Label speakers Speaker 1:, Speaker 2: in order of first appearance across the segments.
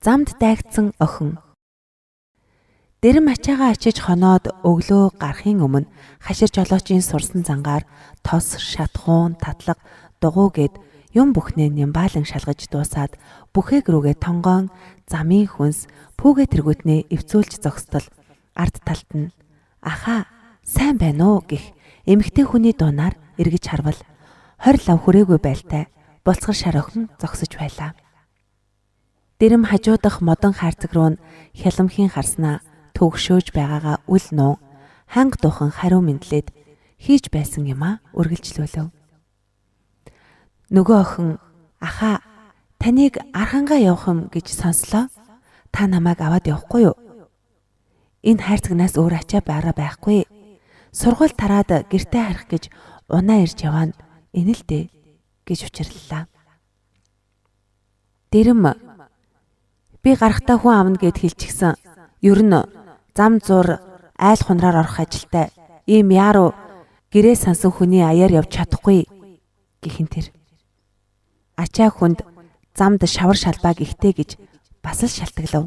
Speaker 1: Замд дайгдсан охин. Дэрэм ачаагаа ачиж хоноод өглөө гарахын өмнө хашир жолоочийн сурсан зангаар тос, шатхуун, татлаг, дугуй гэд юм бүхнээ нямбаалан шалгаж дуусаад бүхээг рүүгээ тонгоон замын хүнс пүүгээ тэргүүтнээ эвцүүлж зогсдол ард талд нь "Ахаа, сайн байна уу?" гэх эмэгтэй хүний дуунаар эргэж харвал 20 лав хүрээгүй байлтай болцгор шар охин зогсож байлаа. Дэрэм хажуудах модон хайрцаг руу нь хяламхийн харснаа төгшөөж байгаагаа үл нуу ханга дуухан хариу мэдлээд хийж байсан юмаа үргэлжлүүлв. Нөгөө охин "Ахаа, таныг архангаа явах юм гэж сонслоо. Та намайг аваад явахгүй юу? Энэ хайрцагнаас өөр ачаа байраа байхгүй. Сургууль тараад гэртээ харах гэж унаа ирж яваа энэ л дээ" гэж учирлалаа. Дэрэм "Би гарахтаа хүн авна гэд хэлчихсэн. Ер нь зам зур айл хунраар орох ажилтай. Ийм яаруу гэрээ сансан хүний аяар явж чадахгүй" гэхин тэр. Ачаа хүнд замд шавар шалбааг ихтэй гэж бас л шалтгаглав.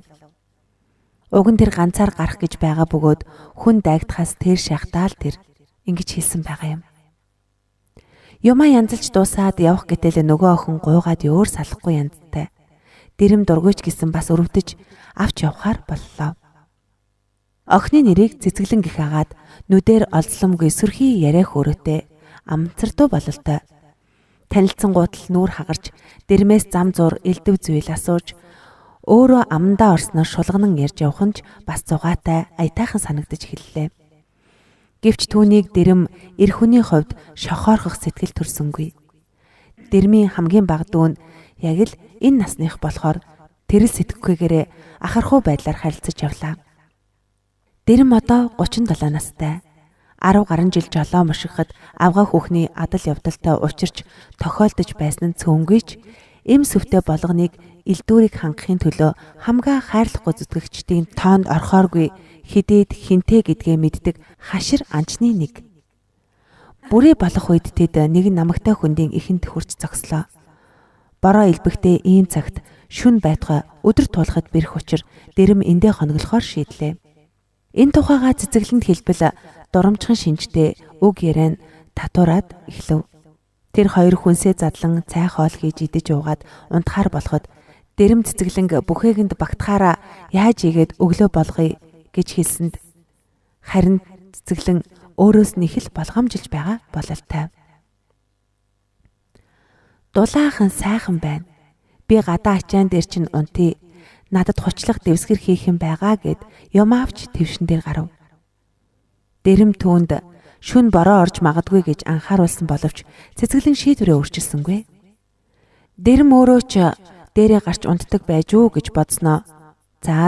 Speaker 1: Уг нь тэр ганцаар гарах гэж байгаа бөгөөд хүн дайгдахаас тэр шахтаал тэр ингэж хэлсэн байгаа юм. Юмаа янзалж дуусаад явах гэтэл нөгөө охин гуйгаад өөр салахгүй янзтай. Дэрэм дургүйч гэсэн бас өрөвдөж авч явахаар боллоо. Охины нэрийг цэцгэлэн гих агаад нүдээр олзломгүй сүрхий яриа хөөрөөтэй амцартуу бололтой. Танилцсан гутал нүүр хагарч дэрмээс зам зур элдв зүйл асууж өөрөө амандаа орсноор шулганан ярьж явах нь ч бас зугаатай аятайхан санагдаж эхэллээ. Гэвч түүнийг дэрэм эр хүний хувьд шохоорхох сэтгэл төрсөнгүй. Дэрмийн хамгийн бага дүүн яг л энэ насных болохоор тэрэл сэтгэхгүйгээрээ ахархуу байдлаар харилцаж явлаа. Дэрэм одоо 37 настай. 10 гаруй жил жолоо мушигхад авгаа хүүхний адал явдалтай учирч тохиолдож байсан нь цөөнгүйч эм сүвтэй болгоныг элдүүрийг хангахын төлөө хамгаа хайрлахгүй зүтгэгчдийн тоонд орхооргүй хидээд хинтээ гэдгээ мэддэг хашир анчны нэг. Бүрий болох үед тэд нэг намагтай хүндийн ихэнд хүрч зогслоо. Бороо элбэгтэй ийм цагт шүн байтугай өдөр туулахад бэрх учир дэрэм эндээ хоноглохоор шийдлээ. Энэ тухайга цэцэглэнд хэлбэл дурамчхан шинжтэй үг яриан татвараад эхлэв. Тэр хоёр хүнсээ задлан цай хоол хийж идэж уугаад унтахаар болоход дэрэм цэцэглэнг бүхээгэнд багтахаараа яаж игээд өглөө болгоё гэж хэлсэнд харин цэцэглэн өөрөөс нь их л болгоомжилж байгаа бололтой. "Дулаахан сайхан байна. Би гадаа ачаан дээр чинь унтъя. Надад хучлах дэвсгэр хийх юм байгаа" гэд юм авч твшин дээр гарав. Дэрэм түүнд шүн бороо орж магадгүй гэж анхааруулсан боловч цэцгэлэн шийдвэрээ өөрчилсөнгүй. Дэрэм өөрөө ч дээрээ гарч унтдаг байж үү гэж бодсноо. За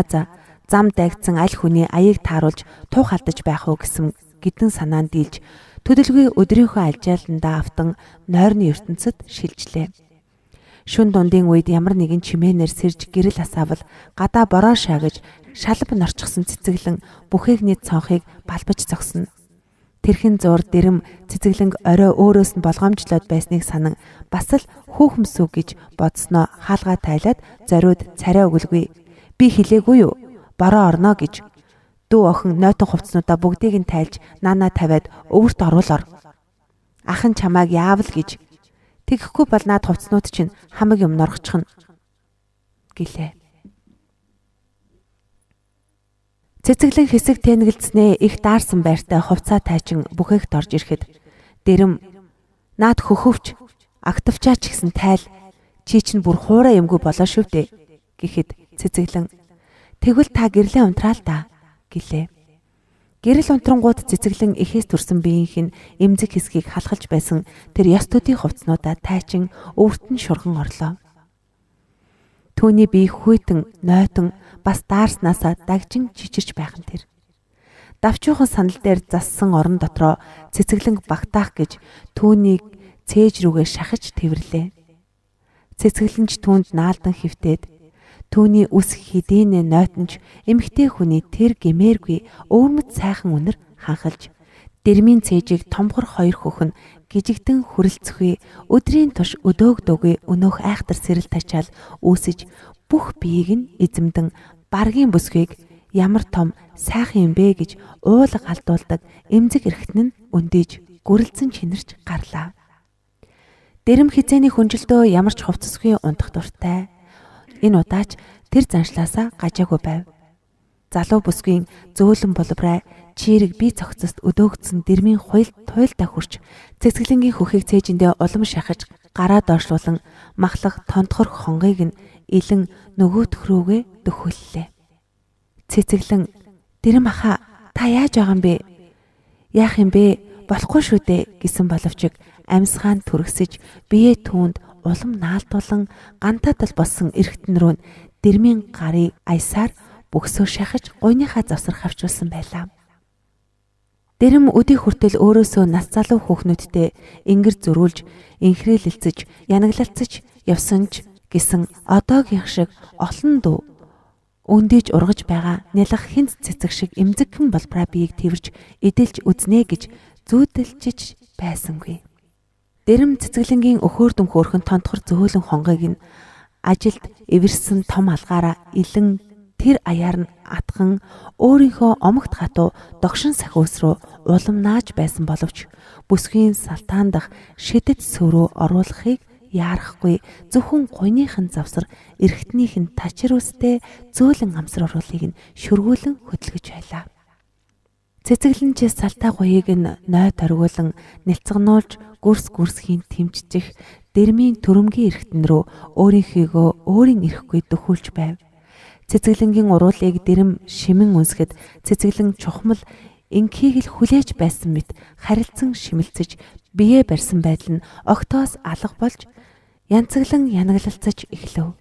Speaker 1: зам дайгдсан аль хүний аяыг тааруулж тух алдаж байх уу гэсэн гэдэн санаанд дийлж төдөлгүй өдрийнхөө алжааландаа автан нойрны ертөнцид шилжлээ. Шүн дундын үед ямар нэгэн чимээнээр сэрж гэрэл асаавал гадаа бороо шаагаж шалб норчсон цэцэглэн бүхээгний цонхыг балбаж зогсно. Тэрхэн зур дэрэм цэцэглэнг орой өөрөөс нь болгоомжлоод байсныг санан бас л хүүхэмсүү гэж бодсноо хаалгаа тайлаад зориуд царай өгөлгүй. "Би хэлээгүй юу? Бороо орно" гэж дүү охин нойтон хувцснуудаа бүгдийг нь тайлж наанаа тавиад өвөрт оруулаар. "Ах нь чамааг яавал гэж. Тэгэхгүй бол наад хувцснууд чинь хамаг юм норгочихно" гэлээ. Цэцэглэн хэсэг тэнэгэлцснээ их даарсан байртай хувцаа тайчин бүхээгт орж ирэхэд дэрэм "Наад хөхөвч агтавчаа ч гэсэн тайл. Чи чинь бүр хуурай юмгүй болоо шүү дээ" гэхэд цэцэглэн "Тэгвэл та гэрлээ унтраал та" гэлээ. Гэрэл унтрангууд цэцэглэн эхээс төрсэн биеийнх нь эмзэг хэсгийг халахж байсан тэр ёс төдий хувцснуудаа тайчин өвөртөн шурган орлоо. Түүний бие хүйтэн, нойтон бас даарснаасаа дагжин чичирч байх нь тэр. Давчуухан санал дээр зассан орон дотроо цэцэглэн багтаах гэж түүнийг цээж рүүгээ шахаж тэвэрлээ. Цэцэглэнч түүнд наалдан хөвтөөд түүний үс хидэнэ нойтонч эмхтэй хүний тэр гэмээргүй өвөрмөц сайхан үнэр ханхалж дэрмийн цээжийг томхор хоёр хөхн гижигдэн хүрэлцэхүй өдрийн туш өдөөгдөөгүй өнөөх айхтар сэрэл тачаал үүсэж бүх биеийг нь эзэмдэн баргийн бүсгийг ямар том сайхан юм бэ гэж уулга алдуулдаг эмзэг эрхтэн нь өндөөж гүрэлзэн чинэрч гарлаа. Дэрэм хизээний хүнжилтөө ямар ч хувцасгүй унтах дуртай. Энэ удаач тэр заншлаасаа гажаагүй байв. Залуу бүсгийн зөөлөн боловрай чирэг бие цогцост өдөөгдсөн дэрмийн туйлдаа хурч цэцгэлэнгийн хөхийг цээжиндээ улам шахаж гараа доошлуулан махлах тонтхор хонгыг нь илэн нөгөөтх рүүгээ дөхүүллээ. Цэцгэлэн дэрэм аха та яаж байгаа юм бэ? Яах юм бэ? Болохгүй шүү дээ гэсэн боловч амьсгаан түргсэж бие түүнд улам наалдуулан гантатал болсон эргэтэн рүү дэрмийн гарыг аясаар бөксөө шахаж гойныхаа завсар хавчулсан байлаа. Дэрэм өдий хүртэл өөрөөсөө нас залуу хүүхнүүдтэй ингэр зөрүүлж, инхрээлэлцэж, янаглалцаж явсан ч гэсэн одоогийн шиг олон дүү өндөөж ургаж байгаа нялх хинц цэцэг шиг эмзэгхэн болбраа биеийг тэрвэрж эдэлж үзнэ гэж зүүдэлжиж байсангүй. Дэрэм цэцгэлэнгийн өхөөр дөмхөөрхөн тонтхор зөөлөн хонгыг нь ажилд эвэрсэн том алгаараа илэн тэр аяар нь атхан өөрийнхөө омогт хатуу догшин сахиус руу улам нааж байсан боловч бүсгийн салтаан дах шидэт сөрөө оруулахыг яарахгүй зөвхөн гойныхын завсар эргэтнийх нь тачирустэй зөөлөн амсар оруулыг нь шүргүүлэн хөдөлгөж байлаа. Цэцгэлэн ч салтаа гоёыг нь ной торгуулан нэлцгнуулж гүрсхийн тэмччих дэрмийн төрөмгийн эргэтэн рүү өөрийн ирэхгүй дөхүүлж байв. Цэцгэлэнгийн уруулыг дэрэм шимэн үнсгэд цэцгэлэн чухмал инхийг л хүлээж байсан мэт харилцан шимэлцэж бие барьсан байдал нь огтоос алга болж янцаглан янаглалцаж эхлэв.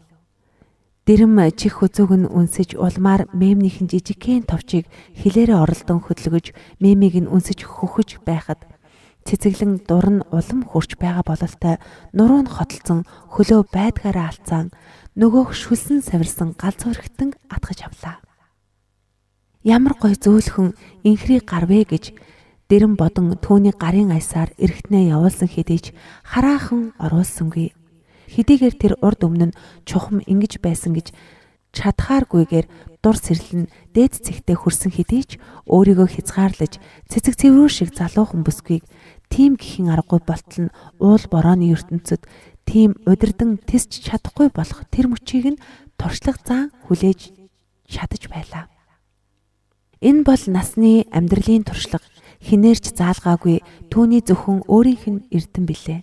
Speaker 1: Дэрэм чих хүзүүг нь үнсэж улмаар мемнийхэн жижигхэн товчийг хилээрээ оролдон хөдөлгөж мемийг нь үнсэж хөхөж байхад цэцгэлэн дур нь улам хурч байгаа бололтой нуруу нь хотолцсон хөлөө байдгаараа алцаан нөгөөх шүлсэн савирсан галз хөргтөн атгаж авлаа. Ямар гой зөөлхөн инхрий гарвэ гэж дэрэм бодон түүний гарын аясаар эргэтнээ явуулсан хэдий ч хараахан оруулсангүй. Хэдийгээр тэр урд өмнө нь чухам ингэж байсан гэж чадхааргүйгээр дур сэрлэн дээд цэгтээ хүрсэн хэдий ч өөрийгөө хязгаарлаж цэцэг цэврүү шиг залуухан бүсгийг тийм гихэн аргагүй болтол нь уул борооны ертөнцид тийм удирдан тисч чадахгүй болох тэр мөчийг нь туршлага заан хүлээж чадаж байлаа. Энэ бол насны амьдралын туршлага хинээрч заалгаагүй түүний зөвхөн өөрийнх нь эрдэм билээ.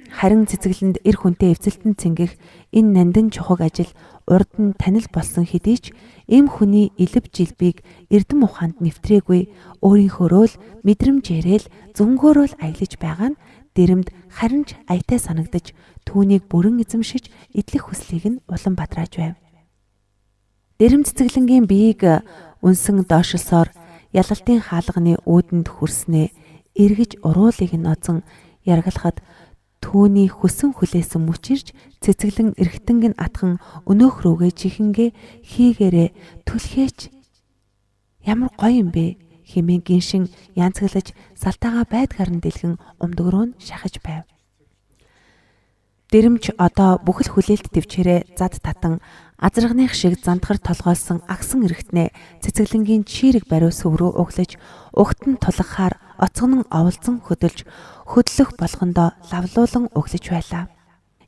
Speaker 1: Харин цэцгэлэнд эр хүнтэй эвцэлтэн цэнгэх энэ нандин чухаг ажил урд нь танил болсон хэдий ч эм хүний илэв жилбийг эрдэм ухаанд нэвтрээгүй өөрийнхөөрөө л мэдрэмжээрээ л зөнгөөрөө л аялаж байгаа нь дэрэмд харин ч аятай санагдаж түүнийг бүрэн эзэмшиж идэх хүслийг нь улам бадрааж байв. Дэрэм цэцгэлэнгийн биеийг үнсэн доошлсоор ялалтын хаалганы үүдэнд хүрснээ эргэж уруулыг нь озон яргалахад түүний хүсэн хүлээсэн мөчирж цэцгэлэн эргэтэнг нь атхан өнөөх рүүгээ чихэнгээ хийгээрээ түлхээч ямар гоё юм бэ хэмээн гиншин янзглаж салтаага байдгаар нь дэлгэн умдаг руу нь шахаж байв. Дэрэмч одоо бүхэл хүлээлт төвчээрээ зад татан азрагных шиг зандгар толгойлсон агсан эргэтнээ цэцгэлэнгийн чирэг бариу сүв рүү углаж угт нь тулахаар оцгонон оволцон хөдөлж хөдлөх болгондоо лавлуулан өглөж байлаа.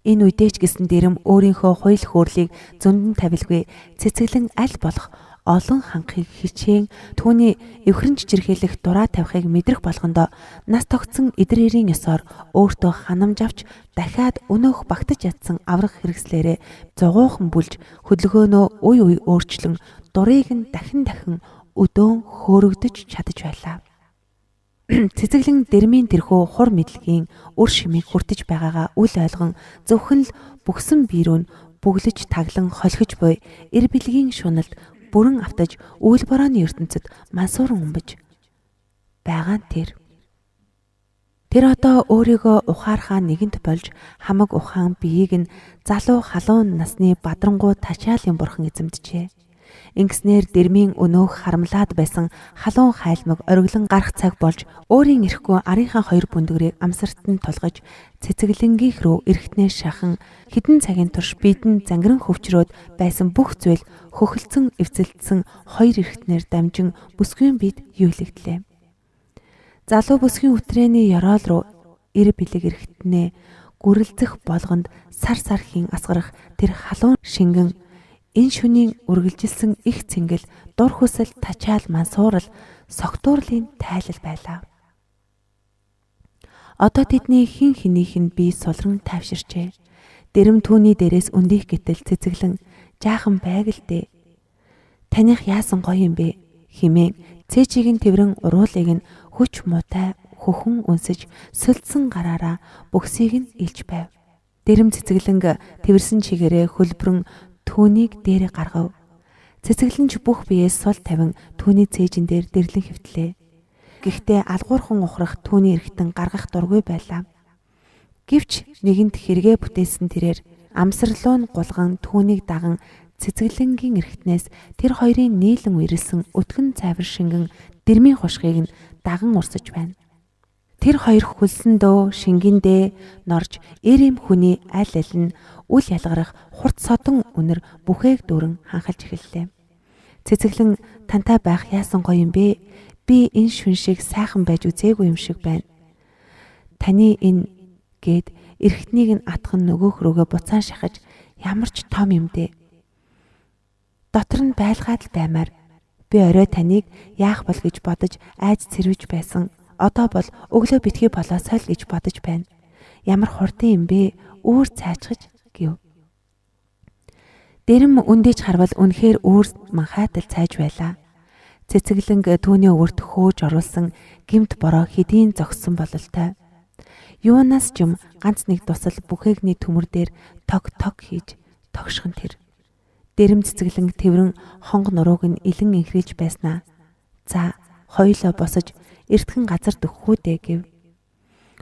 Speaker 1: Энэ үедээ ч гэсэн дэрэм өөрийнхөө хууль хөөрлийг зөндөнд тавилгүй цэцгэлэн аль болох олон ханхыг хичээн түүний эвхрэн чичирхийлэх дураа тавихыг мэдрэх болгондоо нас тогтсон эдэр эрийн ёсоор өөртөө ханамж авч дахиад өнөөх багтаж ядсан аврах хэрэгслээрээ зугуухан бүлж хөдөлгөөнөө үе үе өөрчлөн дурыг нь дахин өдөөн хөөрөгдөж чадаж байлаа. Цэцгэлэн дэрмийн тэрхүү хур мэдлэгийн үр шимийг хүртэж байгаагаа үл ойлгон зөвхөн л бүхсэн биерүүн бүглэж таглан холхиж буй эр бэлгийн шуналд бүрэн автаж үйл борооны ертөнцид мансууран өмбөж байгаа нь тэр одоо өөрийгөө ухаархаа нэгэнт болж хамаг ухаан биеийг нь залуу халуун насны бадрангуу тачаалын бурхан эзэмджээ. Ингэснээр дэрмийн өнөөх харамлаад байсан халуун хайлмаг ориглон гарах цаг болж өөрийн эрэхгүй арийнхаа хоёр бүндгэрийг амсарт нь тулгаж цэцэглэнгийнх рүү эрэхтнээ шахан хэдэн цагийн турш бидэн зангиран хөвчрөөд байсан бүх зүйл хөхөлцөн эвцэлдсэн хоёр эрэхтнээр дамжин бүсгүй бид юйлэгдлээ. Залуу бүсгийн үтрээний ёроол руу эр бэлэг эрэхтнээ гүрэлзэх болгонд сар хийн асгарах тэр халуун шингэн энэ шөнийн үргэлжилсэн их цэнгэл дур хүсэл тачаал мансуурал согтуурлын тайлал байлаа. Одоо тэдний хин хэнийх нь бие сулран тайвширчээ. Дэрэм түүний дээрээс өндих гэтэл цэцэглэн жаахан байг л дээ. Таних яасан гоё юм бэ хэмээн цээжийг нь тэрэн уруулыг нь хүч муутай хөхөн үнсэж сүлдсэн гараараа бүксийг нь илж байв. Дэрэм цэцэглэнг тэрсэн чигээрээ хөлбөрөн түүнийг дээрээ гаргав. Цэцэглэнч бүх биеэс сул тавин түүний цээжин дээр дэрлэн хэвтлээ. Гэхдээ алгуурхан ухрах түүний эргэтэн гаргах дургүй байлаа. Гэвч нэгэнт хэрэгэ бүтээсэн тэрээр амсарлуу нь гулган түүнийг даган цэцэглэнгийн эргэтнээс тэр хоёрын нийлэн үерэлсэн өтгөн цайвар шингэн дэрмийн хушгыг нь даган урсаж байна. Тэр хоёр хөлсөндөө шингэндээ норж эр эм хүний аль аль нь үл ялгарах хурд содон үнэр бүхээг дүүрэн ханхалж эхэллээ. Цэцэглэн тантай байх яасан гоё юм бэ? Би энэ шүн шиг сайхан байж үзээгүй юм шиг байна. Таны энэ гэд эргэтнийг нь атхан нөгөөх рүүгээ буцаан шахаж ямар ч том юм дээ. Дотор нь байлгаад л баймаар би орой таныг яах бол гэж бодож айж цэрвэж байсан. Одоо бол өглөө битгий болоосой л гэж бодож байна. Ямар хурдан юм бэ? Үүр цаачгаж гэв. Дэрэм үндэж харвал үнэхээр үүр манхайтал цайж байлаа. Цэцэглэнг түүний өвөрт хөөж оруулсан гимт бороо хэдийн зогссон бололтой. Юунаас ч юм ганц нэг тусал бүхээгний төмөр дээр тог хийж тогшхон тэр. Дэрэм цэцэглэнг тэрэн хонг нурууг нь илэн инхрилж байснаа. За, хоёулаа босож эртхэн газар дөххүү дээ гэв.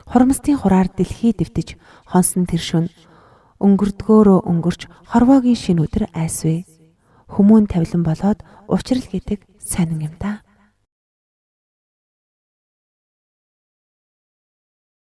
Speaker 1: Хурамстын хураар дэлхий дэвтэж хонсон тэр шөнө өнгөрдгөөрөө өнгөрч хорвоогийн шинэ өдөр айсвэ. Хүмүүн тавилан болоод учрал гэдэг сонин юм да.